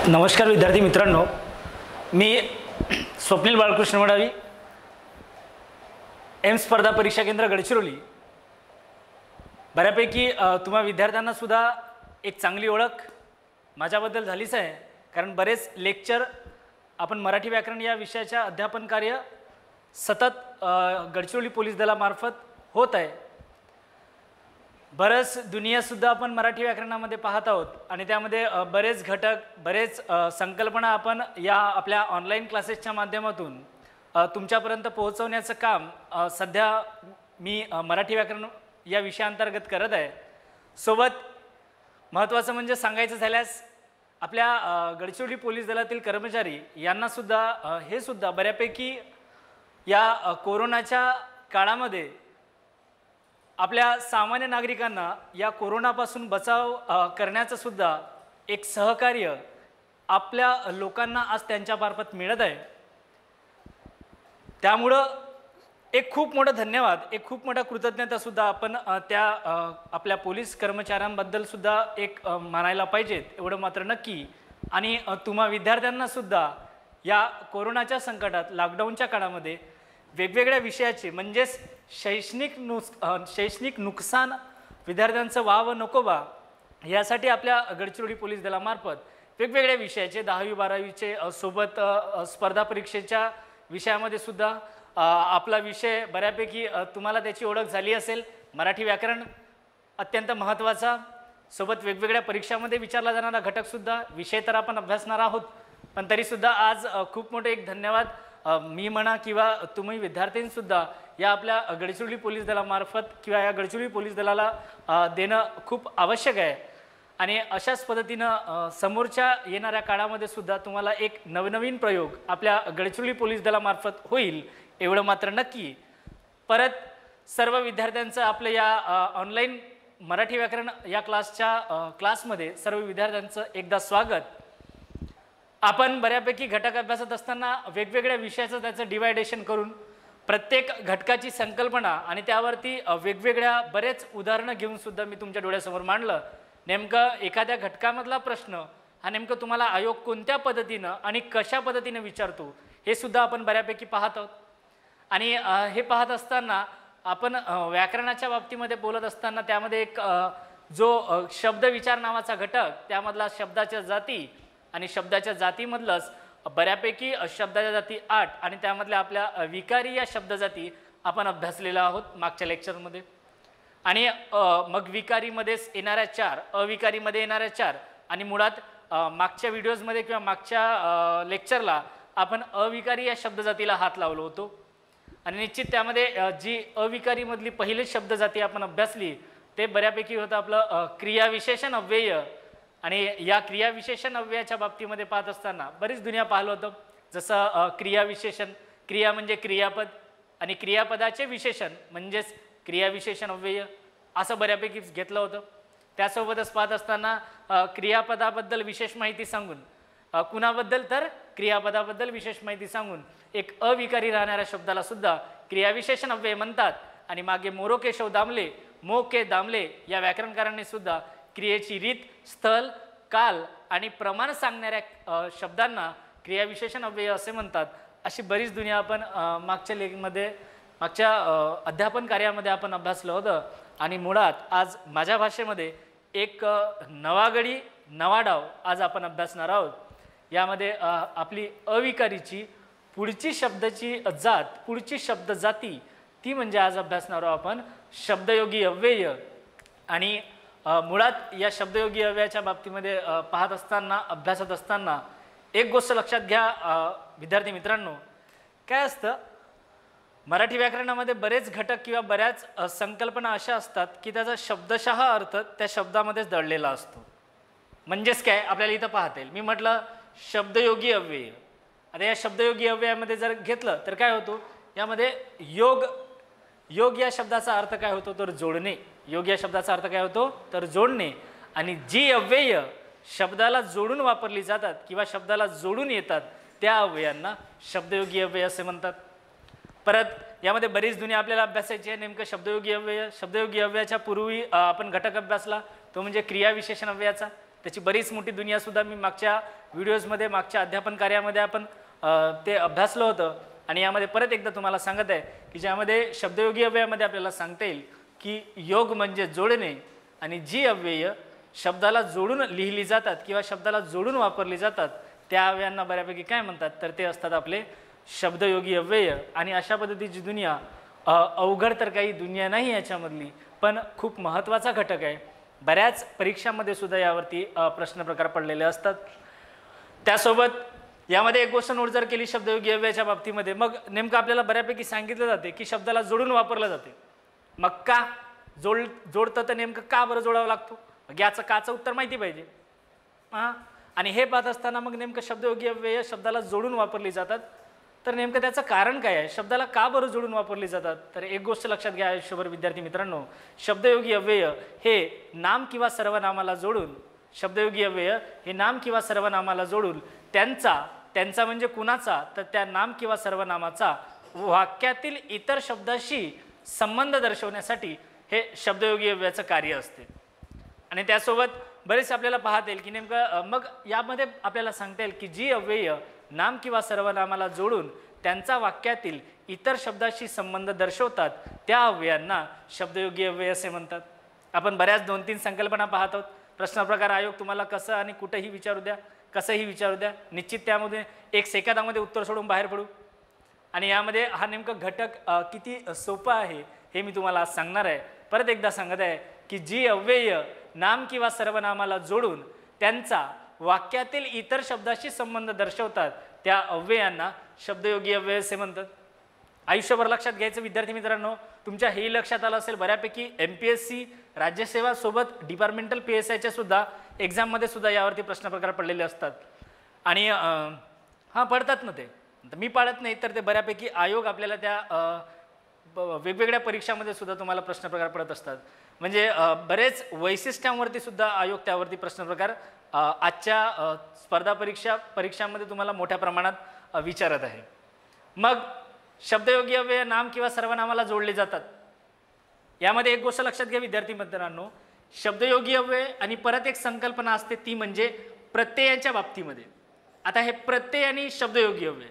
नमस्कार विद्यार्थी मित्रांनो, मी स्वप्नील बाळकृष्ण वडावी, एम स्पर्धा परीक्षा केंद्र गडचिरोली। बऱ्यापैकी तुम्हा विद्यार्थ्यांना सुद्धा एक चांगली ओळख माझ्याबद्दल झालीच आहे, कारण बरेच लेक्चर आपण मराठी व्याकरण या विषयाच्या अध्यापन कार्य सतत गडचिरोली पोलीस दलामार्फत होत आहे। बरेच दुनियासुद्धा आपण मराठी व्याकरणामध्ये पाहत आहोत आणि त्यामध्ये बरेच घटक, बरेच संकल्पना आपण या आपल्या ऑनलाईन क्लासेसच्या माध्यमातून तुमच्यापर्यंत पोहोचवण्याचं काम सध्या मी मराठी व्याकरण या विषयाअंतर्गत करत आहे। सोबत महत्त्वाचं म्हणजे सांगायचं झाल्यास आपल्या गडचिरोली पोलीस दलातील कर्मचारी यांना सुद्धा हे सुद्धा बऱ्यापैकी या कोरोनाच्या काळामध्ये आपल्या सामान्य नागरिकांना या कोरोनापासून बचाव करण्याचं सुद्धा एक सहकार्य आपल्या लोकांना आज त्यांच्या मार्फत मिळत आहे। त्यामुळं एक खूप मोठा धन्यवाद, एक खूप मोठा कृतज्ञता सुद्धा आपण त्या आपल्या पोलीस कर्मचाऱ्यांबद्दल सुद्धा एक मानायला पाहिजेत, एवढं मात्र नक्की। आणि तुम्हा विद्यार्थ्यांना सुद्धा या कोरोनाच्या संकटात, लॉकडाऊनच्या काळामध्ये वेगवेगळ्या विषयाचे म्हणजेच शैक्षणिक नुकसान विद्यार्थ्यांचं व्हावं नको बा, यासाठी आपल्या गडचिरोली पोलीस दलामार्फत वेगवेगळ्या विषयाचे 10वी 12वीचे सोबत स्पर्धा परीक्षेच्या विषयामध्ये सुद्धा आपला विषय बऱ्यापैकी तुम्हाला त्याची ओळख झाली असेल। मराठी व्याकरण अत्यंत महत्त्वाचा, सोबत वेगवेगळ्या परीक्षामध्ये विचारला जाणारा घटकसुद्धा विषय तर आपण अभ्यासणार आहोत, पण तरीसुद्धा आज खूप मोठे एक धन्यवाद मी म्हणा किंवा तुम्ही विद्यार्थ्यांसुद्धा या आपल्या गडचिरोली पोलीस दलामार्फत किंवा या गडचिरोली पोलीस दलाला देणं खूप आवश्यक आहे। आणि अशाच पद्धतीनं समोरच्या येणाऱ्या काळामध्ये सुद्धा तुम्हाला एक नवनवीन प्रयोग आपल्या गडचिरोली पोलीस दलामार्फत होईल, एवढं मात्र नक्की। परत सर्व विद्यार्थ्यांचं आपल्या या ऑनलाईन मराठी व्याकरण या क्लासमध्ये सर्व विद्यार्थ्यांचं एकदा स्वागत। आपण बऱ्यापैकी घटक अभ्यासत असताना वेगवेगळ्या विषयाचं त्याचं डिवायडेशन करून प्रत्येक घटकाची संकल्पना आणि त्यावरती वेगवेगळ्या बरेच उदाहरणं घेऊन सुद्धा मी तुमच्या डोळ्यासमोर मांडलं। नेमकं एखाद्या घटकामधला प्रश्न हा नेमकं तुम्हाला आयोग कोणत्या पद्धतीनं आणि कशा पद्धतीनं विचारतो हे सुद्धा आपण बऱ्यापैकी पाहत आहोत। आणि हे पाहत असताना आपण व्याकरणाच्या बाबतीमध्ये बोलत असताना त्यामध्ये एक जो शब्द विचार नावाचा घटक, त्यामधला शब्दाच्या जाती आणि शब्दाच्या जातीमधलंच बऱ्यापैकी शब्दाच्या जाती 8 आणि त्यामधल्या आपल्या विकारी या शब्दजाती आपण अभ्यासलेला आहोत मागच्या लेक्चरमध्ये। आणि मग विकारीमध्येच येणाऱ्या 4, अविकारीमध्ये येणाऱ्या 4 आणि मुळात मागच्या व्हिडिओजमध्ये किंवा मागच्या लेक्चरला आपण अविकारी या शब्दजातीला हात लावलो होतो। आणि निश्चित त्यामध्ये जी अविकारीमधली पहिली शब्दजाती आपण अभ्यासली ते बऱ्यापैकी होतं आपलं क्रियाविशेषण अव्यय। आणि या क्रियाविशेषण अव्ययाच्या बाबतीमध्ये पाहत असताना बरीच दुनिया पाहिलं होतं, जसं क्रियाविशेषण, क्रिया म्हणजे क्रियापद आणि क्रियापदाचे विशेषण म्हणजेच क्रियाविशेषण अव्यय असं बऱ्यापैकी घेतलं होतं। त्यासोबतच पाहत असताना क्रियापदाबद्दल विशेष माहिती सांगून, कुणाबद्दल तर क्रियापदाबद्दल विशेष माहिती सांगून एक अविकारी राहणाऱ्या शब्दाला सुद्धा क्रियाविशेषण अव्यय म्हणतात। आणि मागे मोरो केशव दामले, मो के दामले या व्याकरणकारांनी सुद्धा क्रियेची रीत, स्थल, काल आणि प्रमाण सांगणाऱ्या शब्दांना क्रियाविशेषण अव्यय असे म्हणतात। अशी बरीच दुनिया आपण मागच्या अध्यापन कार्यामध्ये आपण अभ्यासलं होतं। आणि मुळात आज माझ्या भाषेमध्ये एक नवा गडी नवा डाव आज आपण अभ्यासणार आहोत। यामध्ये आपली अविकारीची पुढची शब्दाची जात, पुढची शब्द जाती ती म्हणजे आज अभ्यासणार आहोत आपण शब्दयोगी अव्यय। आणि मुळात या शब्दयोगी अव्ययाच्या बाबतीमध्ये पाहत असताना, अभ्यासत असताना एक गोष्ट लक्षात घ्या विद्यार्थी मित्रांनो, काय असतं मराठी व्याकरणामध्ये बरेच घटक किंवा बऱ्याच संकल्पना अशा असतात की त्याचा शब्दशः अर्थ त्या शब्दामध्येच दडलेला असतो। म्हणजेच काय आपल्याला इथं पाहता येईल, मी म्हटलं शब्दयोगी अव्यय। आता या शब्दयोगी अव्ययामध्ये जर घेतलं तर काय होतो, यामध्ये योग या शब्दाचा अर्थ काय होतो तर जोडणे। योग या शब्दाचा अर्थ काय होतो तर जोडणे। आणि जी अव्यय शब्दाला जोडून वापरली जातात किंवा शब्दाला जोडून येतात त्या अव्ययांना शब्दयोगी अव्यय असे म्हणतात। परत यामध्ये बरीच दुनिया आपल्याला अभ्यासायची आहे। नेमकं शब्दयोगी अव्यय, शब्दयोगी अव्ययाच्या पूर्वी आपण घटक अभ्यासला तो म्हणजे क्रियाविशेषण अव्ययाचा। त्याची बरीच मोठी दुनियासुद्धा मी मागच्या व्हिडिओजमध्ये मागच्या अध्यापन कार्यामध्ये आपण ते अभ्यासलं होतं आणि यामध्ये परत एकदा तुम्हाला सांगत आहे की ज्यामध्ये शब्दयोगी अव्ययामध्ये आपल्याला सांगता येईल की योग म्हणजे जोडणे आणि जी अव्यय शब्दाला जोडून लिहिली जातात किंवा शब्दाला जोडून वापरली जातात त्या अव्ययांना बऱ्यापैकी काय म्हणतात तर ते असतात आपले शब्दयोगी अव्यय. आणि अशा पद्धतीची दुनिया अवघड तर काही दुनिया नाही याच्यामधली, पण खूप महत्त्वाचा घटक आहे. बऱ्याच परीक्षांमध्ये सुद्धा यावरती प्रश्न प्रकार पडलेले असतात. त्यासोबत यामध्ये एक गोष्ट नोट जर केली शब्दयोगी अव्ययाच्या बाबतीमध्ये, मग नेमकं आपल्याला बऱ्यापैकी सांगितलं जाते की शब्दाला जोडून वापरलं जाते. मग का जोडतं तर नेमकं का बरं जोडावं लागतो, मग याचं काचं उत्तर माहिती पाहिजे. आणि हे पाहत असताना मग नेमकं शब्दयोगी अव्यय शब्दाला जोडून वापरली जातात, तर नेमकं त्याचं कारण काय आहे, शब्दाला का बरं जोडून वापरली जातात. तर एक गोष्ट लक्षात घ्या आयुष्यभर विद्यार्थी मित्रांनो, शब्दयोगी अव्यय हे नाम किंवा सर्वनामाला जोडून, शब्दयोगी अव्यय हे नाम किंवा सर्वनामाला जोडून त्यांचा म्हणजे कुणाचा तर त्या नाम किंवा सर्वनामाचा वाक्यातील इतर शब्दाशी संबंध दर्शवण्यासाठी हे शब्दयोगी अव्ययाचं कार्य असते. आणि त्यासोबत बरेच आपल्याला पाहता येईल की नेमकं मग यामध्ये आपल्याला सांगता येईल की जी अव्यय नाम किंवा सर्वनामाला जोडून त्यांचा वाक्यातील इतर शब्दाशी संबंध दर्शवतात त्या अव्ययांना शब्दयोगी अव्यय असे म्हणतात. आपण बऱ्याच 2-3 संकल्पना पाहत आहोत. प्रश्न प्रकार आयोग तुम्हाला कसं आणि कुठेही विचारू द्या, कसंही विचारू द्या, निश्चित त्यामध्ये 1 सेकंदामध्ये उत्तर सोडून बाहेर पडू. आणि यामध्ये हा नेमकं घटक किती सोपं आहे हे मी तुम्हाला आज सांगणार आहे. परत एकदा सांगत आहे की जी अव्यय नाम किंवा सर्वनामाला जोडून त्यांचा वाक्यातील इतर शब्दाशी संबंध दर्शवतात त्या अव्ययांना शब्दयोगी अव्यय असे म्हणतात. आयुष्यभर लक्षात घ्यायचं विद्यार्थी मित्रांनो, तुमच्या हेही लक्षात आलं असेल बऱ्यापैकी MPSC राज्यसेवा सोबत डिपार्टमेंटल PSIच्या सुद्धा एक्झाममध्ये सुद्धा यावरती प्रश्न प्रकार पडलेले असतात. आणि पडतात ना ते, मी पाळत नाही तर ते बऱ्यापैकी आयोग आपल्याला त्या वेगवेगळ्या परीक्षामध्ये सुद्धा तुम्हाला प्रश्न प्रकार पडत असतात. म्हणजे बरेच वैशिष्ट्यांवरती सुद्धा आयोग त्यावरती प्रश्न प्रकार आजच्या स्पर्धा परीक्षांमध्ये तुम्हाला मोठ्या प्रमाणात विचारत आहे. मग शब्दयोगी अव्यय नाम किंवा सर्वनामाला जोडले जातात. यामध्ये एक गोष्ट लक्षात घ्या विद्यार्थी मित्रांनो, शब्दयोगी अव्यय आणि परत एक संकल्पना असते ती म्हणजे प्रत्ययाच्या बाबतीमध्ये. आता हे प्रत्यय आणि शब्दयोगी अव्यय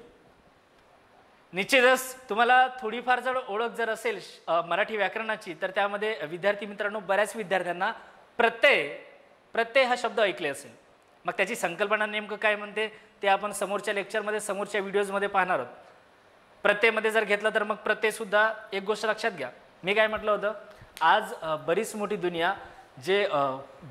निश्चितच तुम्हाला थोडीफार जर ओळख जर असेल मराठी व्याकरणाची तर त्यामध्ये विद्यार्थी मित्रांनो बऱ्याच विद्यार्थ्यांना प्रत्यय हा शब्द ऐकले असेल. मग त्याची संकल्पना नेमकं काय म्हणते ते आपण समोरच्या लेक्चरमध्ये समोरच्या व्हिडिओजमध्ये पाहणार आहोत. प्रत्ययमध्ये जर घेतलं तर मग प्रत्ययसुद्धा एक गोष्ट लक्षात घ्या, मी काय म्हटलं होतं, आज बरीच मोठी दुनिया जे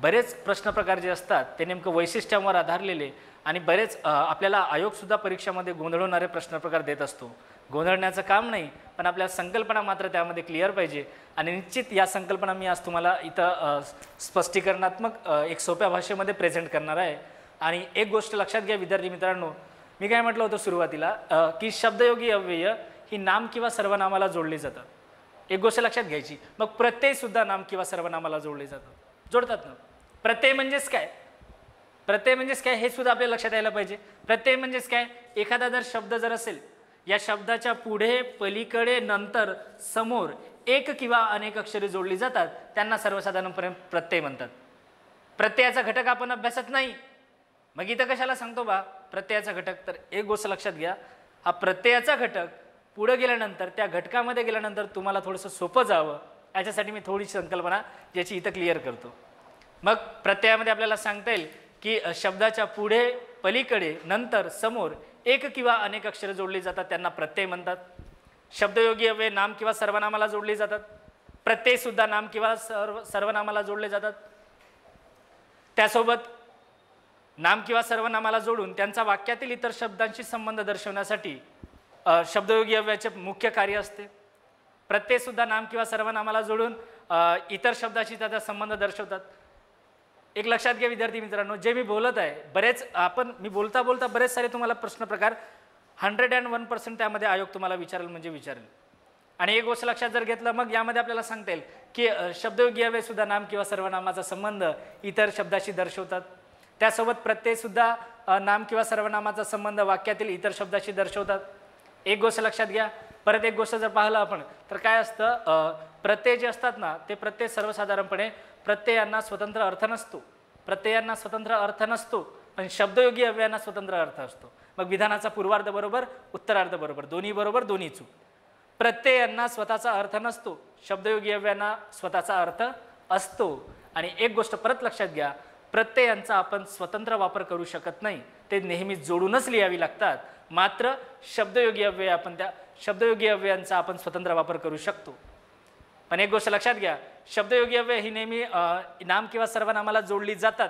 बरेच प्रश्न प्रकार जे असतात ते नेमकं वैशिष्ट्यांवर आधारलेले आणि बरेच आपल्याला आयोगसुद्धा परीक्षामध्ये गोंधळवणारे प्रश्न प्रकार देत असतो. गोंधळण्याचं काम नाही, पण आपल्या संकल्पना मात्र त्यामध्ये क्लिअर पाहिजे. आणि निश्चित या संकल्पना मी आज तुम्हाला इथं स्पष्टीकरणात्मक एक सोप्या भाषेमध्ये प्रेझेंट करणार आहे. आणि एक गोष्ट लक्षात घ्या विद्यार्थी मित्रांनो, मी काय म्हटलं होतं सुरुवातीला की शब्दयोगी अव्यय ही नाम किंवा सर्वनामाला जोडली जातात. एक गोष्ट लक्षात घ्यायची, मग प्रत्ययसुद्धा नाम किंवा सर्वनामाला जोडले जोडतात ना. प्रत्यय म्हणजेच काय, प्रत्यय म्हणजेच काय हे सुद्धा आपल्या लक्षात यायला पाहिजे. प्रत्यय म्हणजेच काय, एखादा जर शब्द जर असेल, या शब्दाच्या पुढे पलीकडे नंतर समोर एक किंवा अनेक अक्षरे जोडली जातात त्यांना सर्वसाधारणपणे प्रत्यय म्हणतात. प्रत्ययाचा घटक आपण अभ्यासत नाही, मग इथं कशाला सांगतो बा प्रत्ययाचा घटक. तर एक गोष्ट लक्षात घ्या, हा प्रत्ययाचा घटक पुढे गेल्यानंतर त्या घटकामध्ये गेल्यानंतर तुम्हाला थोडंसं सोपं जावं याच्यासाठी मी थोडी संकल्पना याची इथं क्लिअर करतो. मग प्रत्ययामध्ये आपल्याला सांगता येईल की शब्दाच्या पुढे पलीकडे नंतर समोर एक किंवा अनेक अक्षरे जोडली जातात त्यांना प्रत्यय म्हणतात. शब्दयोगी अव्यय नाम किंवा सर्वनामाला जोडली जातात. प्रत्ययसुद्धा नाम किंवा सर्वनामाला जोडले जातात. त्यासोबत नाम किंवा सर्वनामाला जोडून त्यांचा वाक्यातील इतर शब्दांशी संबंध दर्शवण्यासाठी शब्दयोगी अव्ययाचे मुख्य कार्य असते. प्रत्ययसुद्धा नाम किंवा सर्वनामाला जोडून इतर शब्दाशी त्याचा संबंध दर्शवतात. एक लक्षात घ्या विद्यार्थी मित्रांनो, जे मी बोलत आहे मी बोलता बोलता बरेच सारे तुम्हाला प्रश्न प्रकार 101% त्यामध्ये आयोग तुम्हाला विचारेल म्हणजे विचारेल. आणि एक गोष्ट लक्षात जर घेतलं मग यामध्ये आपल्याला सांगता येईल की शब्दयोगी अव्यय सुद्धा नाम किंवा सर्वनामाचा संबंध इतर शब्दाशी दर्शवतात. त्यासोबत प्रत्ययसुद्धा नाम किंवा सर्वनामाचा संबंध वाक्यातील इतर शब्दाशी दर्शवतात. एक गोष्ट लक्षात घ्या, परत एक गोष्ट जर पाहिलं आपण तर काय असतं, प्रत्यय जे असतात ना ते प्रत्यय सर्वसाधारणपणे प्रत्ययांना स्वतंत्र अर्थ नसतो. प्रत्ययांना स्वतंत्र अर्थ नसतो, पण शब्दयोगी अव्ययांना स्वतंत्र अर्थ असतो. मग विधानाचा पूर्वार्ध बरोबर, उत्तरार्ध बरोबर, दोन्ही बरोबर, दोन्ही चूक. प्रत्ययांना स्वतःचा अर्थ नसतो, शब्दयोगी अव्ययांना स्वतःचा अर्थ असतो. आणि एक गोष्ट परत लक्षात घ्या, प्रत्ययांचा आपण स्वतंत्र वापर करू शकत नाही, ते नेहमी जोडूनच लिहावी लागतात. मात्र शब्दयोगी अव्यय आपण त्या शब्दयोगी अव्ययांचा आपण स्वतंत्र वापर करू शकतो. पण एक गोष्ट लक्षात घ्या, शब्दयोगी अव्यय ही नेहमी नाम किंवा सर्वनामाला जोडली जातात,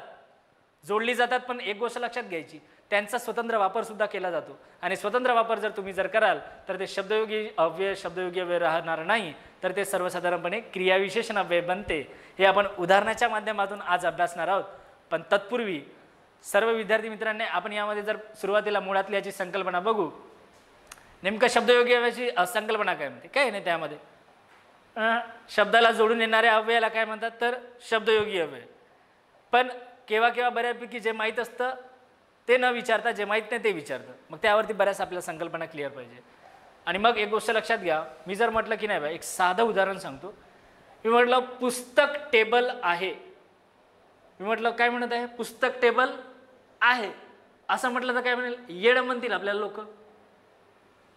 पण एक गोष्ट लक्षात घ्यायची, त्यांचा स्वतंत्र वापर सुद्धा केला जातो. आणि स्वतंत्र वापर जर तुम्ही कराल तर ते शब्दयोगी अव्यय राहणार नाही, तर ते सर्वसाधारणपणे क्रियाविशेषण अव्यय बनते. हे आपण उदाहरणाच्या माध्यमातून आज अभ्यासणार आहोत. पण तत्पूर्वी सर्व विद्यार्थी मित्रांनी आपण यामध्ये जर सुरुवातीला मुळातली याची संकल्पना बघू. नेमकं शब्दयोगी अव्ययाची संकल्पना काय म्हणते, काय नाही त्यामध्ये. शब्दाला जोडून येणाऱ्या अव्ययाला काय म्हणतात, तर शब्दयोगी अव्यय. पण केव्हा केव्हा बऱ्यापैकी जे माहीत असतं ते न विचारता जे माहीत नाही ते विचारतं. मग त्यावरती बऱ्याच आपल्याला संकल्पना क्लिअर पाहिजे. आणि मग एक गोष्ट लक्षात घ्या, मी जर म्हटलं की नाही बा, एक साधं उदाहरण सांगतो. मी म्हटलं पुस्तक टेबल आहे, मी म्हटलं काय म्हणत आहे, पुस्तक टेबल आहे असं म्हटलं तर काय म्हणेल, येडं म्हणतील आपल्याला लोक,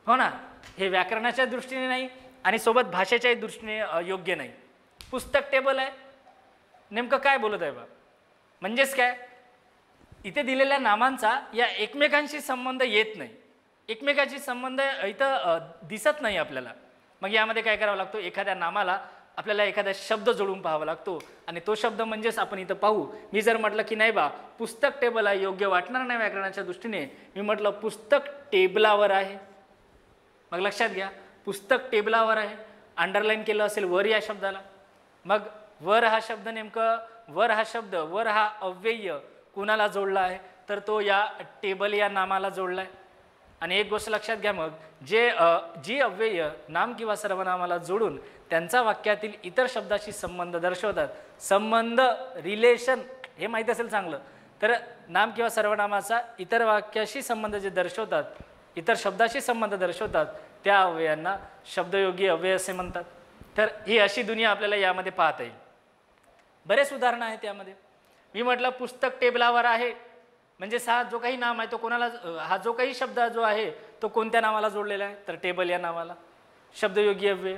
हो ना. हे व्याकरणाच्या दृष्टीने नाही आणि सोबत भाषेच्याही दृष्टीने योग्य नाही. पुस्तक टेबल आहे, नेमकं काय बोलत आहे बा, म्हणजेच काय, इथे दिलेल्या नामांचा या एकमेकांशी संबंध येत नाही, एकमेकांशी संबंध इथं दिसत नाही आपल्याला. मग यामध्ये काय करावं लागतो, एखाद्या नामाला आपल्याला एखादा शब्द जोडून पाहावा लागतो. आणि तो शब्द म्हणजेच आपण इथं पाहू. मी जर म्हटलं की नाही बा पुस्तक टेबल आहे, योग्य वाटणार नाही व्याकरणाच्या दृष्टीने. मी म्हटलं पुस्तक टेबलावर आहे, मग लक्षात घ्या पुस्तक टेबलावर आहे, अंडरलाईन केलं असेल वर या शब्दाला. मग वर हा शब्द, नेमकं वर हा अव्यय कुणाला जोडला आहे, तर तो या टेबल या नामाला जोडला आहे. आणि एक गोष्ट लक्षात घ्या, मग जी अव्यय नाम किंवा सर्वनामाला जोडून त्यांचा वाक्यातील इतर शब्दाशी संबंध दर्शवतात, संबंध रिलेशन हे माहीत असेल चांगलं, तर नाम किंवा सर्वनामाचा इतर वाक्याशी संबंध जे दर्शवतात, इतर शब्दाशी संबंध दर्शवतात, त्या अव्ययांना शब्दयोगी अव्यय असे म्हणतात. तर ही अशी दुनिया आपल्याला यामध्ये पाहता येईल. बरेच उदाहरणं आहेत यामध्ये. मी म्हटलं पुस्तक टेबलावर आहे, म्हणजे हा जो काही नाम आहे तो कोणाला, हा जो काही शब्द जो आहे तो कोणत्या नावाला जोडलेला आहे, तर टेबल या नावाला, शब्दयोगी अव्यय.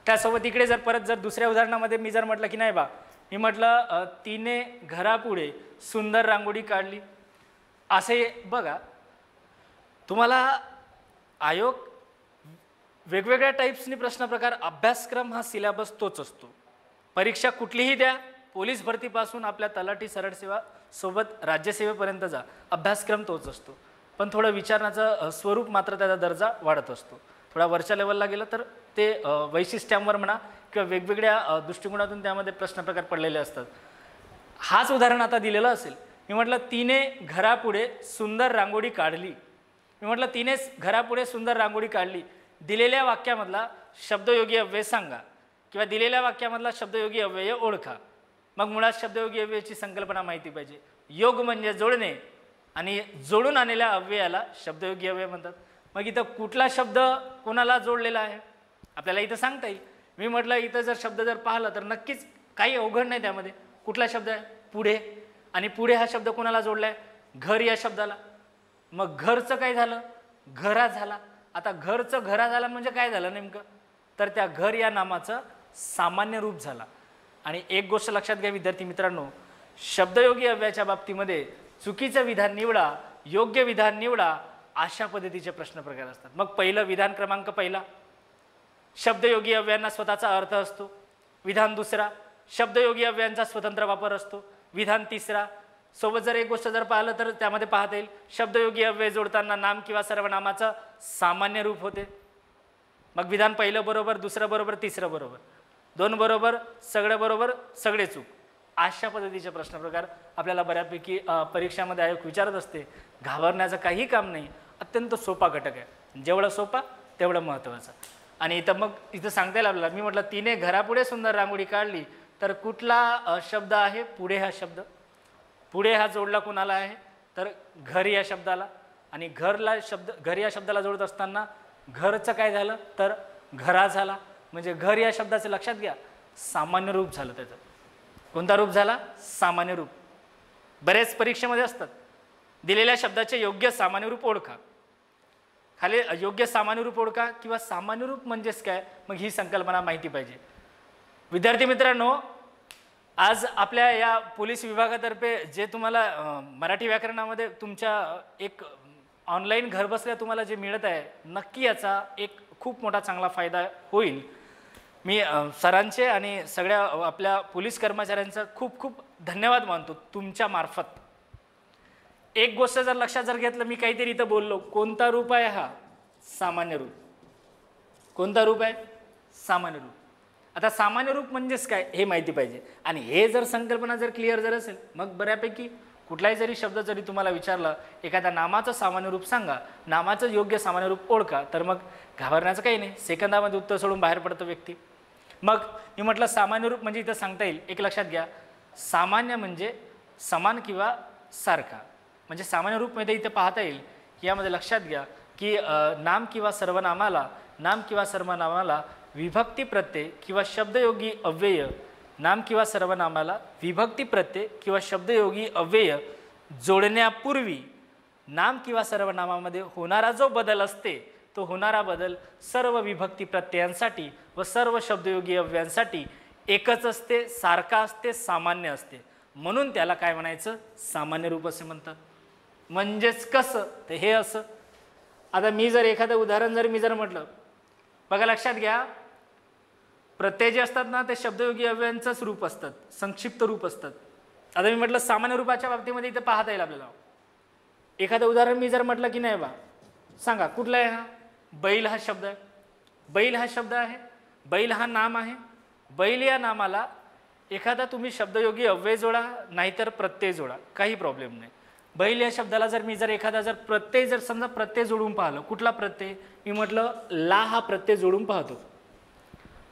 त्यासोबत इकडे जर दुसऱ्या उदाहरणामध्ये मी जर म्हटलं की नाही बा, मी म्हटलं तिने घरापुढे सुंदर रांगोळी काढली, असे बघा तुम्हाला आयोग वेगवेगळ्या टाईप्सनी प्रश्न प्रकार, अभ्यासक्रम हा सिलेबस तोच असतो. परीक्षा कुठलीही द्या, पोलीस भरतीपासून आपल्या तलाठी सरळ सेवा सोबत राज्यसेवेपर्यंत जा, अभ्यासक्रम तोच असतो. पण थोडं विचारण्याचं स्वरूप मात्र त्याचा दर्जा वाढत असतो. थोडा वरच्या लेवलला गेलं तर ते वैशिष्ट्यांवर म्हणा किंवा वेगवेगळ्या दृष्टिकोनातून त्यामध्ये प्रश्न प्रकार पडलेले असतात. हाच उदाहरण आता दिलेलं असेल. मी म्हटलं तिने घरापुढे सुंदर रांगोळी काढली, मी म्हटलं तिने घरापुढे सुंदर रांगोळी काढली, दिलेल्या वाक्यामधला शब्दयोगी अव्यय सांगा किंवा दिलेल्या वाक्यामधला शब्दयोगी अव्यय ओळखा. मग मुळात शब्दयोगी अव्ययाची संकल्पना माहिती पाहिजे. योग म्हणजे जोडणे, आणि जोडून आलेल्या अव्ययाला शब्दयोगी अव्यय म्हणतात. मग इथं कुठला शब्द कोणाला जोडलेला आहे आपल्याला इथं सांगता येईल. मी म्हटलं इथं जर शब्द जर पाहिला तर नक्कीच काही अवघड नाही त्यामध्ये. कुठला शब्द आहे, पुढे, आणि पुढे हा शब्द कोणाला जोडला आहे, घर या शब्दाला. मग घरचं काय झालं, घरा झाला. आता घरचं घरा झाला म्हणजे काय झालं नेमकं, तर त्या घर या नामाचं सामान्य रूप झाला. आणि एक गोष्ट लक्षात घ्या विद्यार्थी मित्रांनो, शब्दयोगी अव्ययाच्या बाबतीमध्ये चुकीचं विधान निवडा, योग्य विधान निवडा, अशा पद्धतीचे प्रश्न प्रकार असतात. मग पहिलं विधान क्रमांक पहिला, शब्दयोगी अव्ययांना स्वतःचा अर्थ असतो. विधान दुसरा, शब्दयोगी अव्ययांचा स्वतंत्र वापर असतो. विधान तिसरा, सोबत जर एक गोष्ट जर पाहिलं तर त्यामध्ये पाहता येईल शब्दयोगी अव्यय जोडताना नाम किंवा सर्वनामाचं सामान्य रूप होते. मग विधान पहिलं बरोबर, दुसरं बरोबर, तिसरं बरोबर, दोन बरोबर, सगळं बरोबर, सगळे चूक. अशा पद्धतीचे प्रश्न प्रकार आपल्याला बऱ्यापैकी परीक्षामध्ये आयोग विचारत असते. घाबरण्याचं काही काम नाही, अत्यंत सोपा घटक आहे. जेवढं सोपा तेवढं महत्त्वाचं. आणि मग इथं सांगता येईल आपल्याला, मी म्हटलं तिने घरापुढे सुंदर रांगोळी काढली, तर कुठला शब्द आहे, पुढे हा शब्द. पुढे हा जोडला कुणाला आहे, तर घर या शब्दाला. आणि घर या शब्दाला जोडत असताना घरचं काय झालं, तर घरा झाला. म्हणजे घर या शब्दाचं लक्षात घ्या सामान्य रूप झालं. त्याचं कोणता रूप झाला, सामान्य रूप. बरेच परीक्षेमध्ये असतात, दिलेल्या शब्दाचे योग्य सामान्य रूप ओळखा. खाली योग्य सामान्य रूप ओळखा किंवा सामान्य रूप म्हणजेच काय, मग ही संकल्पना माहिती पाहिजे. विद्यार्थी मित्रांनो, आज आपल्या या पोलीस विभागातर्फे जे तुम्हाला मराठी व्याकरणामध्ये तुमच्या एक ऑनलाईन घर बसल्या तुम्हाला जे मिळत आहे, नक्की याचा एक खूप मोठा चांगला फायदा होईल. मी सरांचे आणि सगळ्या आपल्या पोलीस कर्मचाऱ्यांचा खूप खूप धन्यवाद मानतो तुमच्या मार्फत. एक गोष्ट जर लक्षात जर घेतलं, मी काहीतरी इथं बोललो, कोणता रूप आहे हा? सामान्य रूप. कोणता रूप आहे? सामान्य रूप. आता सामान्य रूप म्हणजेच काय हे माहिती पाहिजे, आणि हे जर संकल्पना जर क्लिअर जर असेल, मग बऱ्यापैकी कुठलाही जरी शब्द जरी तुम्हाला विचारला, एखाद्या नामाचं सामान्य रूप सांगा, नामाचं योग्य सामान्य रूप ओळखा, तर मग घाबरण्याचं काही नाही, सेकंदामध्ये उत्तर सोडून बाहेर पडतं व्यक्ती. मग मी म्हटलं सामान्य रूप म्हणजे इथं सांगता येईल, एक लक्षात घ्या, सामान्य म्हणजे समान किंवा सारखा. म्हणजे सामान्य रूपमध्ये इथे पाहता येईल, यामध्ये लक्षात घ्या की नाम किंवा सर्वनामाला विभक्ती प्रत्यय किंवा शब्दयोगी अव्यय, नाम किंवा सर्वनामाला विभक्ती प्रत्यय किंवा शब्दयोगी अव्यय जोडण्यापूर्वी नाम किंवा सर्वनामामध्ये होणारा जो बदल असते, तो होणारा बदल सर्व विभक्ती प्रत्ययांसाठी व सर्व शब्दयोगी अव्ययांसाठी एकच असते, सारखा असते, सामान्य असते. म्हणून त्याला काय म्हणायचं? सामान्य रूप असे म्हणतात. म्हणजेच कसं? तर हे असं. आता मी जर एखादं उदाहरण जर मी म्हटलं, बघा लक्षात घ्या, प्रत्यय जे असतात ना, ते शब्दयोगी अव्ययांचंच रूप असतात, संक्षिप्त रूप असतात. आता मी म्हटलं सामान्य रूपाच्या बाबतीमध्ये इथे पाहता येईल आपल्याला. एखादं उदाहरण मी जर म्हटलं की नाही बा, सांगा कुठला आहे हा? बैल हा शब्द आहे. बैल हा शब्द आहे, बैल हा नाम आहे. बैल या नामाला एखादा तुम्ही शब्दयोगी अव्यय जोडा, नाहीतर प्रत्यय जोडा, काही प्रॉब्लेम नाही. बैल या शब्दाला जर मी एखादा प्रत्यय समजा प्रत्यय जोडून पाहिलं, कुठला प्रत्यय? मी म्हटलं ला हा प्रत्यय जोडून पाहतो.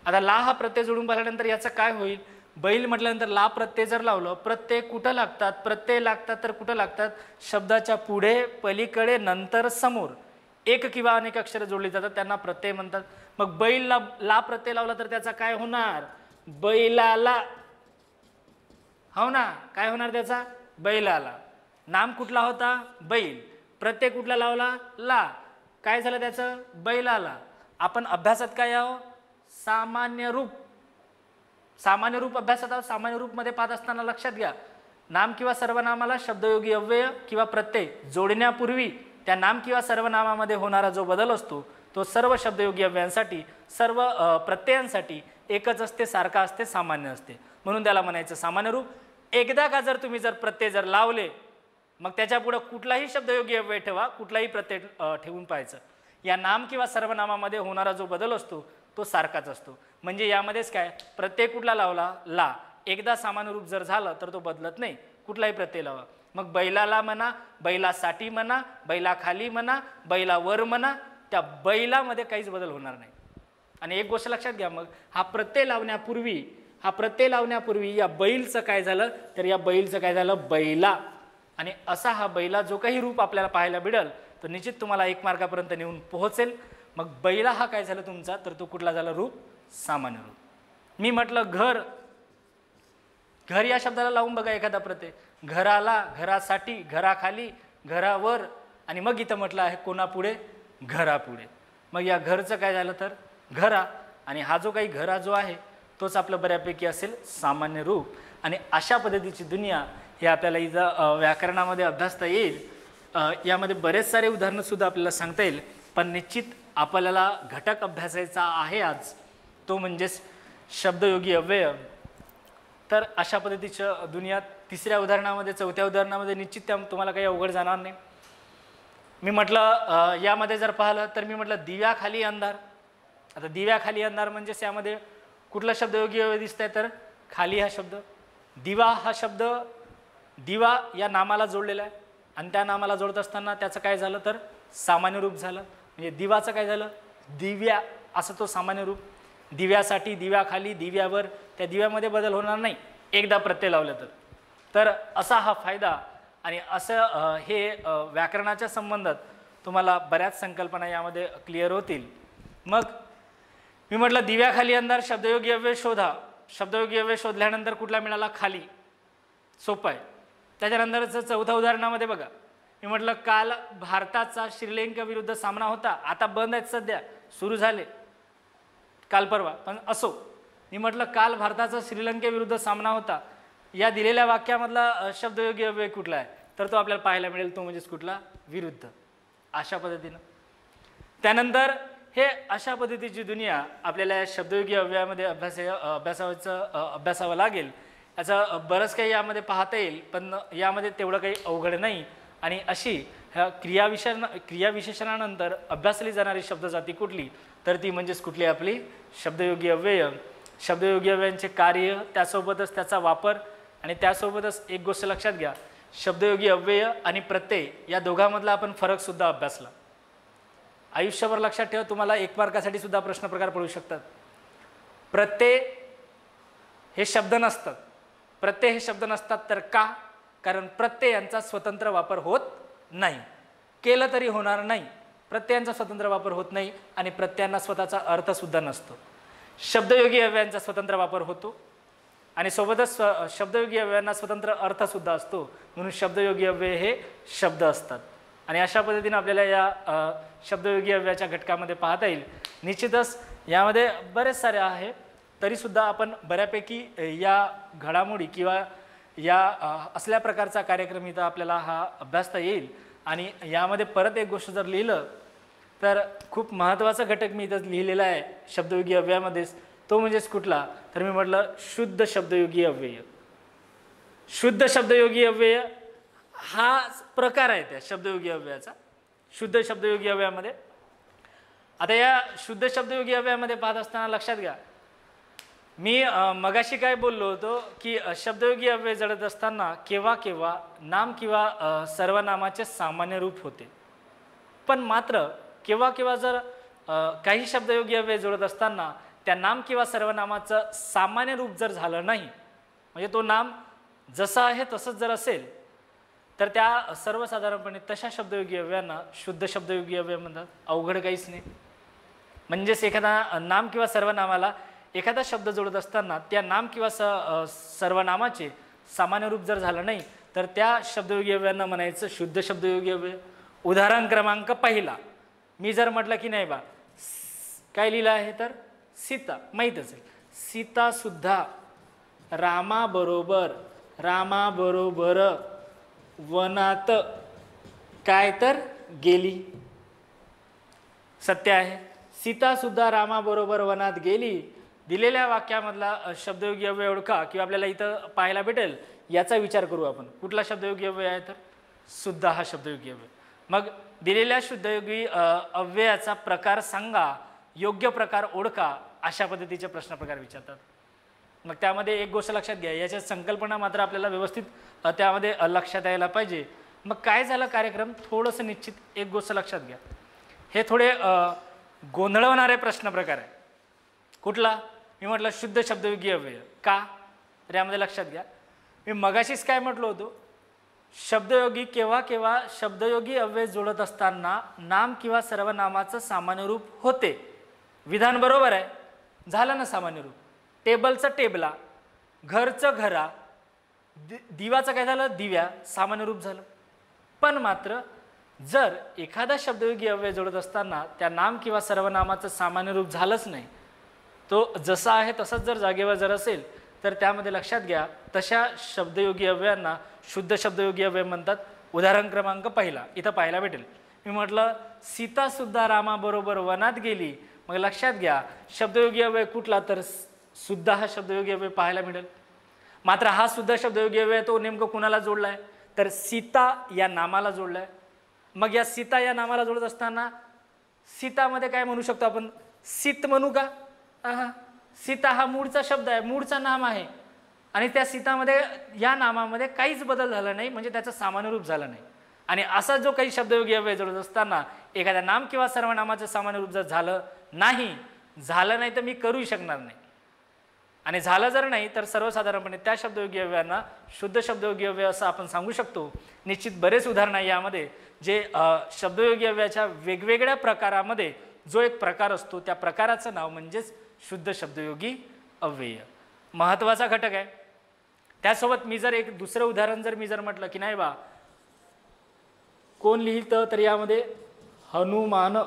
आता ला हा प्रत्यय जोडून पाहिल्यानंतर याचं काय होईल? बैल म्हटल्यानंतर ला प्रत्यय जर लावलं, प्रत्यय कुठं लागतात? प्रत्यय लागतात तर कुठं लागतात? शब्दाच्या पुढे, पलीकडे, नंतर, समोर. एक किंवा अनेक अक्षरे जोडली जातात, त्यांना प्रत्यय म्हणतात. मग बैलला ला प्रत्यय लावला तर त्याचा काय होणार? बैलाला. हो ना, काय होणार त्याचा? बैलाला. नाम कुठला होता? बैल. प्रत्यय कुठला लावला? ला. काय झालं त्याचं? बैलाला. आपण अभ्यासात काय आहो? सामान्य रूप. सामान्य रूप अभ्यासात आहोत. सामान्य रूप मध्ये पाहत असताना लक्षात घ्या, नाम किंवा सर्वनामाला शब्दयोगी अव्यय किंवा प्रत्यय जोडण्यापूर्वी त्या नाम किंवा सर्वनामामध्ये होणारा जो बदल असतो, तो सर्व शब्दयोगी अव्ययांसाठी, सर्व प्रत्ययांसाठी एकच असते, सारखा असते, सामान्य असते. म्हणून त्याला म्हणायचं सामान्य रूप. एकदा का जर तुम्ही प्रत्यय लावले, मग त्याच्या पुढे कुठलाही शब्दयोगी अव्यय ठेवा, कुठलाही प्रत्यय ठेवून पाहायचं. या नाम किंवा सर्वनामामध्ये होणारा जो बदल असतो, तो सारखाच असतो. म्हणजे यामध्येच काय, प्रत्यय कुठला लावला? ला. एकदा सामान्य रूप जर झालं तर तो बदलत नाही, कुठलाही प्रत्यय लावा. मग बैलाला म्हणा, बैलासाठी म्हणा, बैलाखाली म्हणा, बैलावर म्हणा, त्या बैलामध्ये काहीच बदल होणार नाही. आणि एक गोष्ट लक्षात घ्या, मग हा प्रत्यय लावण्यापूर्वी या बैलचं काय झालं? तर या बैलचं काय झालं? बैला. आणि असा हा बैला जो काही रूप आपल्याला पाहायला मिळेल, तो निश्चित तुम्हाला 1 मार्कापर्यंत नेऊन पोहोचेल. मग बैला हा काय झाला तुमचा? तर तो कुठला झाला? रूप सामान्य रूप. मी म्हटलं घर. घर या शब्दाला लावून बघा एखादा प्रत्यय. घराला, घरासाठी, घराखाली, घरावर, आणि मग इथं म्हटलं आहे कोणापुढे? घरापुढे. मग या घरचं काय झालं? तर घरा. आणि हा जो काही घरा जो आहे, तोच आपलं बऱ्यापैकी असेल सामान्य रूप. आणि अशा पद्धतीची दुनिया हे आपल्याला इथं व्याकरणामध्ये अभ्यासता येईल. यामध्ये बरेच सारे उदाहरणं सुद्धा आपल्याला सांगता येईल, पण निश्चित आपल्याला घटक अभ्यासायचा आहे आज, तो म्हणजेच शब्दयोगी अव्यय. तर अशा पद्धतीच्या दुनिया 3ऱ्या उदाहरणामध्ये, 4थ्या उदाहरणामध्ये निश्चित तुम्हाला काही अवघड जाणार नाही. मी म्हटलं यामध्ये जर पाहिलं तर मी म्हटलं दिव्याखाली अंधार. आता दिव्याखाली अंधार म्हणजेच यामध्ये कुठला शब्दयोगी अव्यय दिसतंय? तर खाली हा शब्द. दिवा हा शब्द दिवा या नामाला जोडलेला आहे, आणि त्या नामाला जोडत असताना त्याचं काय झालं? तर सामान्य रूप झालं. म्हणजे दिवाचं काय झालं? दिव्या, असं तो सामान्य रूप. दिव्यासाठी, दिव्याखाली, दिव्यावर, त्या दिव्यामध्ये बदल होणार नाही एकदा प्रत्यय लावलं तर. तर असा हा फायदा. आणि असं हे व्याकरणाच्या संबंधात तुम्हाला बऱ्याच संकल्पना यामध्ये क्लिअर होतील. मग मी म्हटलं दिव्याखाली अंधार, शब्दयोगी अव्यय शोधा. शब्दयोगी अव्यय शोधल्यानंतर कुठला मिळाला? खाली. सोपं आहे. त्याच्यानंतरचं चौथं उदाहरणामध्ये बघा, मी म्हटलं काल भारताचा श्रीलंका विरुद्ध सामना होता, आता बंद आहेत सध्या, सुरू झाले काल परवा, पण असो, मी म्हटलं काल भारताचा श्रीलंकेविरुद्ध सामना होता, या दिलेल्या वाक्यामधला शब्दयोगी अव्यय कुठला आहे, तर तो आपल्याला पाहायला मिळेल, तो म्हणजेच कुठला, विरुद्ध. अशा पद्धतीनं त्यानंतर हे अशा पद्धतीची दुनिया आपल्याला या शब्दयोगी अव्ययामध्ये अभ्यासावं लागेल. याचं बरंच काही यामध्ये पाहता येईल, पण यामध्ये तेवढं काही अवघड नाही. आणि अशी ह्या क्रियाविशेषणानंतर अभ्यासली जाणारी शब्दजाती कुठली, तर ती म्हणजेच कुठली, आपली शब्दयोगी अव्यय. शब्दयोगी अव्ययांचे कार्य, त्यासोबतच त्याचा वापर, आणि त्यासोबतच एक गोष्ट लक्षात घ्या, शब्दयोगी अव्यय आणि प्रत्यय या दोघांमधला आपण फरकसुद्धा अभ्यासला. आयुष्यभर लक्षात ठेवा, तुम्हाला 1 मार्कासाठी सुद्धा प्रश्न प्रकार पडू शकतात. प्रत्यय हे शब्द नसतात. प्रत्यय हे शब्द नसतात तर का, कारण प्रत्ययांचा स्वतंत्र वापर होत नाही, केलं तरी होणार नाही. प्रत्ययांचा स्वतंत्र वापर होत नाही आणि प्रत्ययांना स्वतःचा अर्थसुद्धा नसतो. शब्दयोगी अव्ययांचा स्वतंत्र वापर होतो आणि सोबतच शब्दयोगी अव्ययांना स्वतंत्र अर्थसुद्धा असतो, म्हणून शब्दयोगी अव्यय हे शब्द असतात. आणि अशा पद्धतीने आपल्याला या शब्दयोगी अव्ययाच्या घटकामध्ये पाहता येईल. निश्चितच यामध्ये बरेच सारे आहे, तरीसुद्धा आपण बऱ्यापैकी या घडामोडी किंवा या असल्या प्रकारचा कार्यक्रम इथं आपल्याला हा अभ्यासता येईल. आणि यामध्ये परत एक गोष्ट जर लिहिलं तर खूप महत्त्वाचा घटक मी इथं लिहिलेला आहे शब्दयोगी अव्ययामध्येच, तो म्हणजेच कुठला, तर मी म्हटलं शुद्ध शब्दयोगी अव्यय. शुद्ध शब्दयोगी अव्यय हा प्रकार आहे त्या शब्दयोगी अव्ययाचा. शुद्ध शब्दयोगी अव्ययामध्ये आता या शुद्ध शब्दयोगी अव्ययामध्ये पाहत असताना लक्षात घ्या, मी मगाशी काय बोललो होतो की शब्दयोगी अव्यय जडत असताना केव्हा केव्हा नाम किंवा सर्वनामाचे सामान्य रूप होते, पण मात्र केव्हा केव्हा जर काही शब्दयोगी अव्यय जोडत असताना त्या नाम किंवा सर्वनामाचं सामान्य रूप जर झालं नाही, म्हणजे तो नाम जसं आहे तसंच जर असेल, तर त्या सर्वसाधारणपणे तशा शब्दयोगी अव्ययांना शुद्ध शब्दयोगी अव्यय म्हणतात. अवघड काहीच नाही. म्हणजेच एखादा नाम किंवा सर्वनामाला एखादा शब्द जोडत असताना त्या नाम किंवा सर्वनामाचे सामान्य रूप जर झालं नाही, तर त्या शब्दयोगी अव्ययांना म्हणायचं शुद्ध शब्दयोगी अव्यय. उदाहरण क्रमांक पहिला, मी जर म्हटलं की नाही बा, काय लिहिलं आहे, तर सीता, माहीत असेल, सीता सुद्धा रामाबरोबर वनात काय तर गेली. सत्य आहे, सीता सुद्धा रामाबरोबर वनात गेली. दिलेल्या वाक्यामधला शब्दयोगी अव्यय ओळखा किंवा आपल्याला इथं पाहायला भेटेल, याचा विचार करू आपण. कुठला शब्दयोगी अव्यय आहे, तर सुद्धा हा शब्दयोगी अव्यय. मग दिलेल्या शुद्धयोगी अव्ययाचा प्रकार सांगा, योग्य प्रकार ओळखा, अशा पद्धतीचे प्रश्न प्रकार विचारतात. मग त्यामध्ये एक गोष्ट लक्षात घ्या, याच्या संकल्पना मात्र आपल्याला व्यवस्थित त्यामध्ये लक्षात यायला पाहिजे. मग काय झालं कार्यक्रम, थोडंसं निश्चित एक गोष्ट लक्षात घ्या, हे थोडे गोंधळवणारे प्रश्न प्रकार आहे. कुठला, मी म्हटलं शुद्ध शब्दयोगी अव्यय, का, तर यामध्ये लक्षात घ्या, मी मगाशीच काय म्हटलं होतो, शब्दयोगी केव्हा केव्हा शब्दयोगी अव्यय जोडत असताना नाम किंवा सर्वनामाचं सामान्य रूप होते. विधान बरोबर आहे, झालं ना सामान्य रूप. टेबलचं टेबला, घरचं घरा, दिवाचं काय झालं, दिव्या, सामान्य रूप झालं. पण मात्र जर एखादा शब्दयोगी अव्यय जोडत असताना त्या नाम किंवा सर्वनामाचं सामान्य रूप झालंच नाही, तो जसा आहे तसंच जर जागेवर जर असेल, तर त्यामध्ये लक्षात घ्या, तशा शब्दयोगी अव्ययांना शुद्ध शब्दयोगी अव्यय म्हणतात. उदाहरण क्रमांक पहिला इथं पाहायला भेटेल, मी म्हटलं सीता सुद्धा रामाबरोबर वनात गेली. मग लक्षात घ्या, शब्दयोगी अव्यय कुठला, तर सुद्धा हा शब्दयोगी अव्यय पाहायला मिळेल. मात्र हा सुद्धा शब्दयोगी अव्यय तो नेमकं कुणाला जोडलाय, तर सीता या नामाला जोडलाय. मग या सीता या नामाला जोडत असताना सीतामध्ये काय म्हणू शकतो आपण, सीत म्हणू का, सीता हा मूळचा शब्द आहे, मूळचा नाम आहे, आणि त्या सीतामध्ये या नामामध्ये काहीच बदल झाला नाही, म्हणजे त्याचं सामान्य रूप झालं नाही. आणि असा जो काही शब्दयोगी अव्यय जोडत असताना एखाद्या नाम किंवा सर्वनामाचं सामान्य रूप जर झालं नाही तर मी करूही शकणार नाही. आणि झालं जर नाही, तर सर्वसाधारणपणे त्या शब्दयोगी अव्ययांना शुद्ध शब्दयोगी अव्यय असं आपण सांगू शकतो. निश्चित बरेच उदाहरण आहे यामध्ये, जे शब्दयोगी अव्ययाच्या वेगवेगळ्या प्रकारामध्ये जो एक प्रकार असतो, त्या प्रकाराचं नाव म्हणजेच शुद्ध शब्दयोगी अव्यय. महत्त्वाचा घटक आहे. त्यासोबत मी जर एक दुसरं उदाहरण जर मी जर म्हटलं की नाही बा कोण लिहितं, तर यामध्ये हनुमान,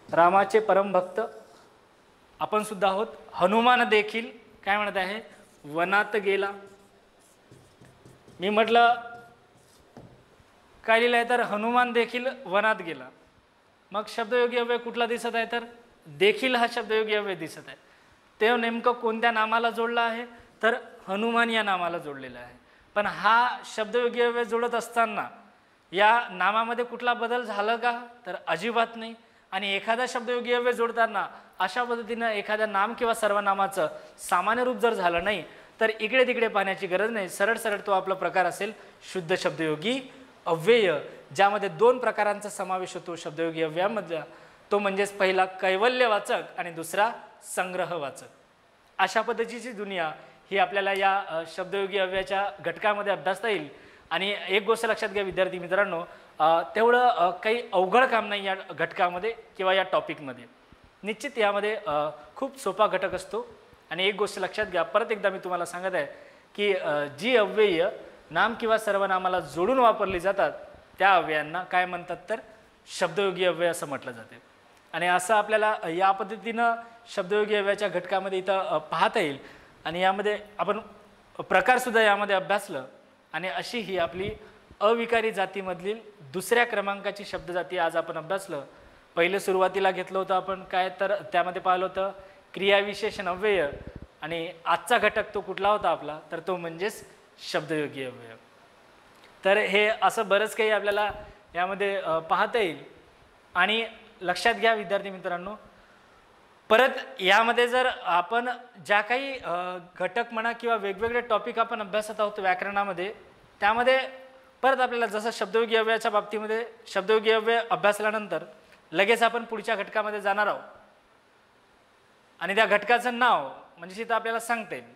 रामाचे परमभक्त आपण सुद्धा आहोत. हनुमान देखील काय म्हणत आहे, वनात गेला. मी म्हटलं काय लिहिलं आहे, तर हनुमान देखील वनात गेला. मग शब्दयोगी अव्यय कुठला दिसत आहे, तर देखील हा शब्दयोगी अव्यय दिसत आहे. ते नेमकं कोणत्या नामाला जोडला आहे, तर हनुमान या नामाला जोडलेला आहे. पण हा शब्दयोगी अव्यय जोडत असताना या नामामध्ये कुठला बदल झाला का, तर अजिबात नाही. आणि एखादा शब्दयोगी अव्यय जोडताना अशा पद्धतीनं एखाद्या नाम किंवा सर्वनामाचं सामान्य रूप जर झालं नाही, तर इकडे तिकडे पाहण्याची गरज नाही. सरळ सरळ तो आपला प्रकार असेल शुद्ध शब्दयोगी अव्यय, ज्यामध्ये दोन प्रकारांचा समावेश होतो शब्दयोगी अव्ययामधला. तो म्हणजेच पहिला कैवल्यवाचक आणि दुसरा संग्रहवाचक. अशा पद्धतीची दुनिया ही आपल्याला या शब्दयोगी अव्ययाच्या घटकामध्ये अभ्यासता येईल. आणि एक गोष्ट लक्षात घ्या विद्यार्थी मित्रांनो, तेवढं काही अवघड काम नाही या घटकामध्ये किंवा या टॉपिकमध्ये. निश्चित यामध्ये खूप सोपा घटक असतो. आणि एक गोष्ट लक्षात घ्या, परत एकदा मी तुम्हाला सांगत आहे की जी अव्यय नाम किंवा सर्वनामाला जोडून वापरली जातात त्या अव्ययांना काय म्हणतात, तर शब्दयोगी अव्यय असं म्हटलं जाते. आणि असं आपल्याला या पद्धतीनं शब्दयोगी अव्ययाच्या घटकामध्ये इथं पाहता येईल. आणि यामध्ये आपण प्रकारसुद्धा यामध्ये अभ्यासलं. आणि अशी ही आपली अविकारी जातीमधील दुसऱ्या क्रमांकाची शब्दजाती आज आपण अभ्यासलं. पहिले सुरुवातीला घेतलं होतं आपण काय, तर त्यामध्ये पाहिलं होतं क्रियाविशेषण अव्यय. आणि आजचा घटक तो कुठला होता आपला, तर तो म्हणजेच शब्दयोगी अव्यय. तर हे असं बरंच काही आपल्याला यामध्ये पाहता येईल. आणि लक्षात घ्या विद्यार्थी मित्रांनो, परत यामध्ये जर आपण ज्या काही घटक म्हणा किंवा वेगवेगळे टॉपिक आपण अभ्यासत आहोत व्याकरणामध्ये, त्यामध्ये परत आपल्याला जसं शब्दयोगी अव्ययाच्या बाबतीमध्ये शब्दयोगी अव्यय अभ्यासल्यानंतर लगेच आपण पुढच्या घटकामध्ये जाणार आहोत. आणि त्या घटकाचं नाव म्हणजे तिथं आपल्याला सांगता येईल.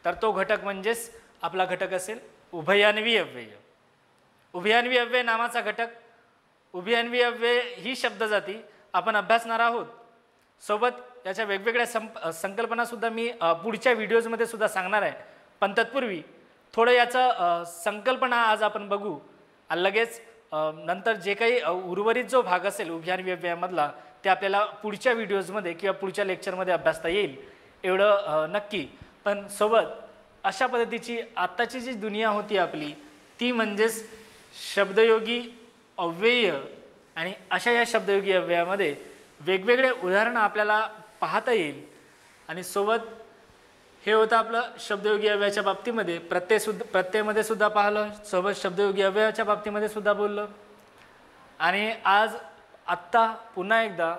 तर तो घटक म्हणजेच आपला घटक असेल उभयान्वी अव्यय. उभयान्वी अव्यय नामाचा घटक, उभयान्वी अव्यय ही शब्दजाती आपण अभ्यासणार आहोत. सोबत याच्या वेगवेगळ्या संकल्पनासुद्धा मी पुढच्या व्हिडिओजमध्ये सुद्धा सांगणार आहे. पण तत्पूर्वी थोडं याचं संकल्पना आज आपण बघू. आणि लगेच नंतर जे काही उर्वरित जो भाग असेल उभयान्वी अव्ययामधला ते आपल्याला पुढच्या व्हिडिओजमध्ये किंवा पुढच्या लेक्चरमध्ये अभ्यासता येईल एवढं नक्की. पण सोबत अशा पद्धतीची आत्ताची जी दुनिया होती आपली ती म्हणजेच शब्दयोगी अव्यय. आणि अशा या शब्दयोगी अव्ययामध्ये वेगवेगळे उदाहरणं आपल्याला पाहता येईल. आणि सोबत हे होतं आपलं शब्दयोगी अव्ययाच्या बाबतीमध्ये. प्रत्ययमध्ये सुद्धा पाहिलं, सोबत शब्दयोगी अव्ययाच्या बाबतीमध्ये सुद्धा बोललं. आणि आज आत्ता पुन्हा एकदा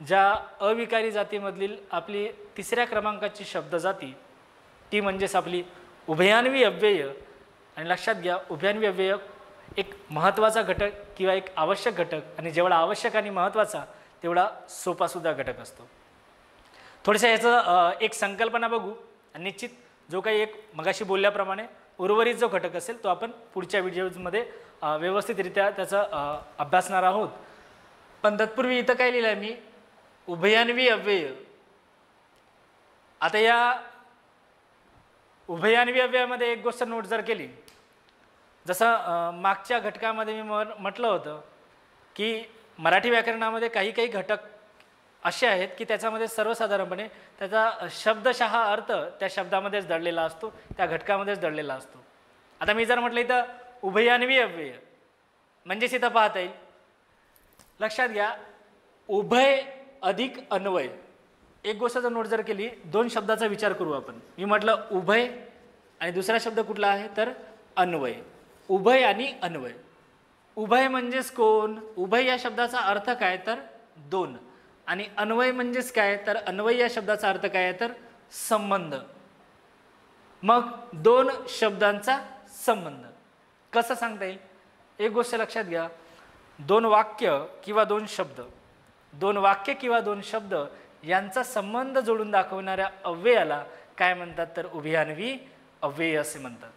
ज्या अविकारी जातीमधील आपली तिसऱ्या क्रमांकाची शब्दजाती ती म्हणजेच आपली उभयान्वी अव्यय. आणि लक्षात घ्या उभयान्वी अव्यय एक महत्त्वाचा घटक किंवा एक आवश्यक घटक, आणि जेवढा आवश्यक आणि महत्त्वाचा तेवढा सोपासुद्धा घटक असतो. थोडंसं याचं एक संकल्पना बघू. आणि निश्चित जो काही एक मगाशी बोलल्याप्रमाणे उर्वरित जो घटक असेल तो आपण पुढच्या व्हिडिओजमध्ये व्यवस्थितरित्या त्याचा अभ्यासणार आहोत. पण तत्पूर्वी इथं काय लिहिलं आहे मी, उभयान्वी अव्यय. आता या उभयान्वी अव्ययामध्ये एक गोष्ट नोट जर केली, जसं मागच्या घटकामध्ये मी म्हटलं होतं की मराठी व्याकरणामध्ये काही काही घटक असे आहेत की त्याच्यामध्ये सर्वसाधारणपणे त्याचा शब्दशः अर्थ त्या शब्दामध्येच दडलेला असतो, त्या घटकामध्येच दडलेला असतो. आता मी जर म्हटलं इथं उभयान्वी अव्यय म्हणजेच इथं पाहता येईल, लक्षात घ्या उभय अधिक अन्वय. एक गोष्ट जर नोट जर केली, दोन शब्दाचा विचार करू आपण. मी म्हटलं उभय आणि दुसरा शब्द कुठला आहे तर अन्वय. उभय आणि अन्वय. उभय म्हणजेच कोण, उभय या शब्दाचा अर्थ काय तर दोन. आणि अन्वय म्हणजेच काय तर अन्वय या शब्दाचा अर्थ काय तर संबंध. मग दोन शब्दांचा संबंध कसं सांगता येईल. एक गोष्ट लक्षात घ्या, दोन वाक्य किंवा दोन शब्द, दोन वाक्य किंवा दोन शब्द यांचा संबंध जोडून दाखवणाऱ्या अव्ययाला काय म्हणतात तर उभयान्वी अव्यय असे म्हणतात.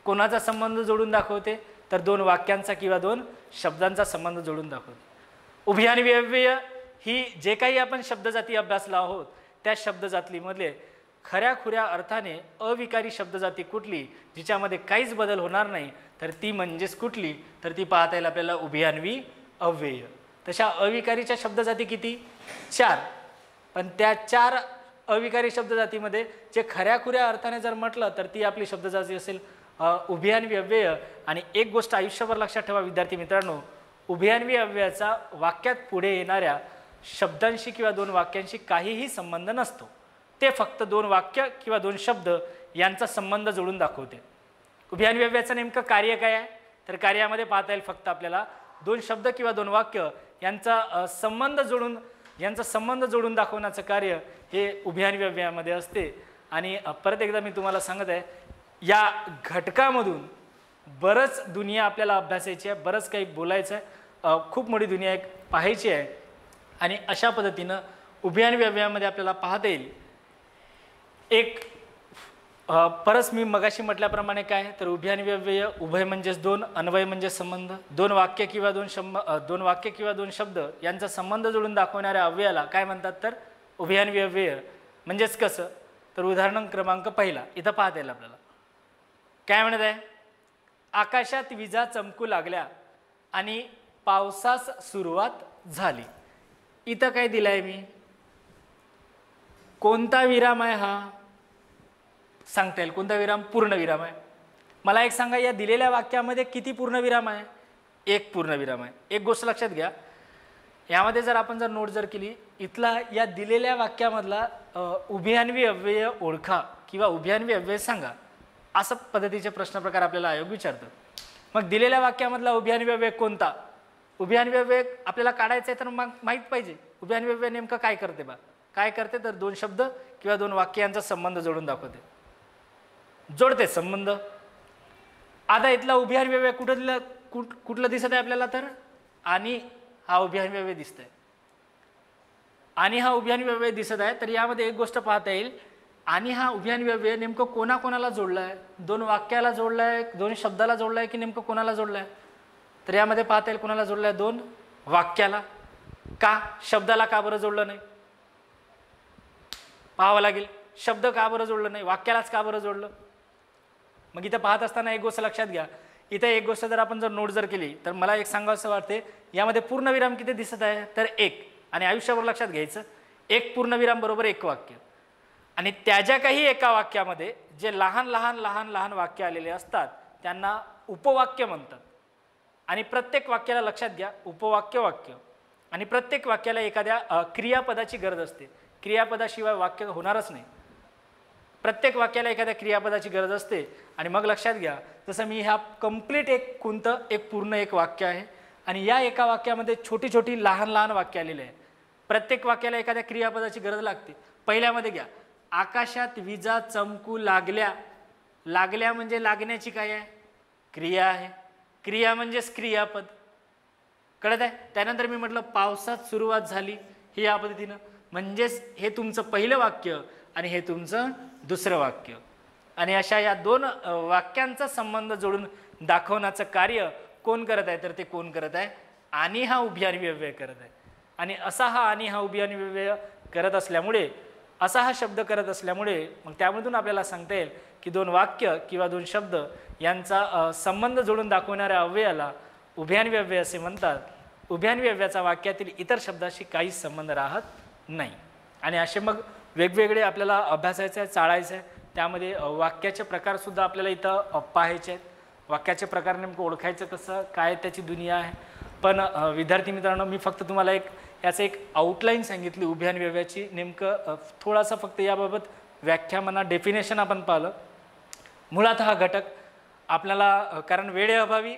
कोणाचा संबंध जोडून दाखवते तर दोन वाक्यांचा किंवा दोन शब्दांचा संबंध जोडून दाखवते. उभयान्वी अव्यय ही जे काही आपण शब्दजाती अभ्यासला आहोत त्या शब्दजातीमध्ये खऱ्याखुऱ्या अर्थाने अविकारी शब्दजाती कुठली जिच्यामध्ये काहीच बदल होणार नाही, तर ती म्हणजेच कुठली, तर ती पाहता येईल आपल्याला उभयान्वी अव्यय. तशा अविकारीच्या शब्दजाती किती? 4. पण त्या 4 अविकारी शब्दजातीमध्ये जे खऱ्याखुऱ्या अर्थाने जर म्हटलं तर ती आपली शब्दजाती असेल उभयान्वी अव्यय. आणि एक गोष्ट आयुष्यभर लक्षात ठेवा विद्यार्थी मित्रांनो, उभयान्वी अव्ययाचा वाक्यात पुढे येणाऱ्या शब्दांशी किंवा 2 वाक्यांशी काहीही संबंध नसतो. ते फक्त 2 वाक्य किंवा 2 शब्द यांचा संबंध जोडून दाखवते. उभयान्वी अव्ययाचं नेमकं कार्य काय आहे, तर कार्यामध्ये पाहता येईल फक्त आपल्याला 2 शब्द किंवा 2 वाक्य यांचा संबंध जोडून दाखवण्याचं कार्य हे उभयान्वी अव्ययामध्ये असते. आणि परत एकदा मी तुम्हाला सांगत आहे, या घटकामधून बरंच दुनिया आपल्याला अभ्यासायची आहे, बरंच काही बोलायचं आहे, खूप मोठी दुनिया एक पाहायची आहे. आणि अशा पद्धतीनं उभयान्वी अव्ययामध्ये आपल्याला पाहता येईल एक परस मी मगाशी म्हटल्याप्रमाणे काय, तर उभयान्वी अव्यय उभय म्हणजेच 2, अन्वय म्हणजे संबंध, 2 वाक्य किंवा 2 शब्द यांचा संबंध जोडून दाखवणाऱ्या अव्ययाला काय म्हणतात, तर उभयान्वी अव्यय. म्हणजेच कसं, तर उदाहरण क्रमांक 1 इथं पाहता येईल आपल्याला काय म्हणत आहे, आकाशात विजा चमकू लागल्या आणि पावसास सुरुवात झाली. इथं काय दिलंय मी, कोणता विराम आहे हा सांगता येईल, कोणता विराम, पूर्ण विराम आहे. मला एक सांगा, या दिलेल्या वाक्यामध्ये किती पूर्ण विराम आहे, 1 पूर्ण विराम आहे. एक गोष्ट लक्षात घ्या, यामध्ये जर आपण नोट केली, इथला या दिलेल्या वाक्यामधला उभयान्वी अव्यय ओळखा किंवा उभयान्वी अव्यय सांगा, असं पद्धतीचे प्रश्न प्रकार आपल्याला आयोग विचारतो. मग दिलेल्या वाक्यामधला उभयान्वी अव्यय कोणता, उभयान्वी अव्यय आपल्याला काढायचं आहे तर मग माहीत पाहिजे उभयान्वी अव्यय नेमकं काय करते बा. काय करते, तर 2 शब्द किंवा 2 वाक्य यांचा संबंध जोडून दाखवते, जोडते संबंध. आता इथला उभयान्वी अव्यय कुठलं दिसत आहे आपल्याला, तर आणि हा उभयान्वी अव्यय दिसतंय, आणि हा उभयान्वी अव्यय दिसत आहे. तर यामध्ये एक गोष्ट पाहता येईल, आणि हा उभयान्वी अव्यय नेमकं कोणाकोणाला जोडलाय, 2 वाक्याला जोडलाय, 2 शब्दाला जोडलाय, की नेमकं कोणाला जोडलाय, तर यामध्ये पाहता येईल कोणाला जोडलाय, 2 वाक्याला. का, शब्दाला का बरं जोडलं नाही पाहावं लागेल, शब्द का बरं जोडलं नाही, वाक्यालाच का बरं जोडलं. मग इथं पाहत असताना एक गोष्ट लक्षात घ्या, इथं एक गोष्ट जर आपण नोट केली तर मला एक सांगावंसं वाटते, यामध्ये पूर्णविराम किती दिसत आहे, तर 1. आणि आयुष्यावर लक्षात घ्यायचं, 1 पूर्णविराम बरोबर 1 वाक्य. आणि त्याच्या काही एका वाक्यामध्ये जे लहान लहान वाक्य आलेले असतात त्यांना उपवाक्य म्हणतात. आणि प्रत्येक वाक्याला लक्षात घ्या, उपवाक्य वाक्य, आणि प्रत्येक वाक्याला एखाद्या क्रियापदाची गरज असते. क्रियापदाशिवाय वाक्य होणारच नाही. प्रत्येक वाक्याला एखाद्या क्रियापदाची गरज असते. आणि मग लक्षात घ्या, जसं मी ह्या कंप्लीट एक पूर्ण एक वाक्य आहे, आणि या एका वाक्यामध्ये छोटी छोटी लहान वाक्य आलेले आहे. प्रत्येक वाक्याला एखाद्या क्रियापदाची गरज लागते. पहिल्यामध्ये घ्या, आकाशात विजा चमकू लागल्या. लागल्या म्हणजे लागण्याची काय आहे, क्रिया आहे. क्रिया म्हणजेच क्रियापद, कळत आहे. त्यानंतर मी म्हटलं पावसात सुरुवात झाली, ही या पद्धतीनं, म्हणजेच हे तुमचं पहिलं वाक्य आणि हे तुमचं दुसरं वाक्य. आणि अशा या 2 वाक्यांचा संबंध जोडून दाखवण्याचं कार्य कोण करत आहे, तर ते कोण करत आहे, आणि हा उभयान्वी अव्यय करत आहे. आणि असा हा आणि हा उभयान्वी अव्यय करत असल्यामुळे, असा हा शब्द करत असल्यामुळे मग त्यामधून आपल्याला सांगता येईल की 2 वाक्य किंवा 2 शब्द यांचा संबंध जोडून दाखवणाऱ्या अव्ययाला उभयान्वी अव्यय असे म्हणतात. उभयान्वी अव्ययाचा वाक्यातील इतर शब्दाशी काहीच संबंध राहत नाही. आणि असे मग वेगवेगळे आपल्याला अभ्यासायचं आहे, चाळायचं आहे. त्यामध्ये वाक्याचे प्रकारसुद्धा आपल्याला इथं पाहायचे आहेत. वाक्याचे प्रकार नेमकं ओळखायचं कसं, काय त्याची दुनिया आहे. पण विद्यार्थी मित्रांनो, मी फक्त तुम्हाला याचं एक आउटलाईन सांगितली उभयान्वी अव्ययाची. नेमकं थोडासा फक्त याबाबत व्याख्या म्हणा, डेफिनेशन आपण पाहिलं. मुळात हा घटक आपल्याला, कारण वेळेअभावी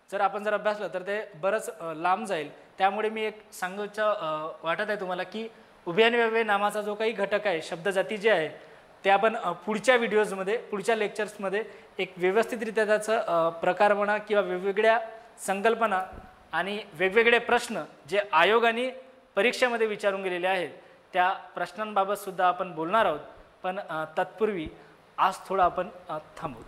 जर आपण अभ्यासलं तर ते बरंच लांब जाईल. त्यामुळे मी एक सांगायचं वाटत आहे तुम्हाला की उभयान्वी अव्यय नावाचा जो काही घटक आहे, शब्दजाती जे आहे, ते आपण पुढच्या व्हिडिओजमध्ये, पुढच्या लेक्चर्समध्ये एक व्यवस्थितरित्या त्याचं प्रकार म्हणा किंवा वेगवेगळ्या संकल्पना आणि वेगवेगळे प्रश्न जे आयोगाने परीक्षेमध्ये विचारून गेलेले आहेत, त्या प्रश्नांबाबत सुद्धा आपण बोलणार आहोत. पण तत्पूर्वी आज थोडं आपण थांबू.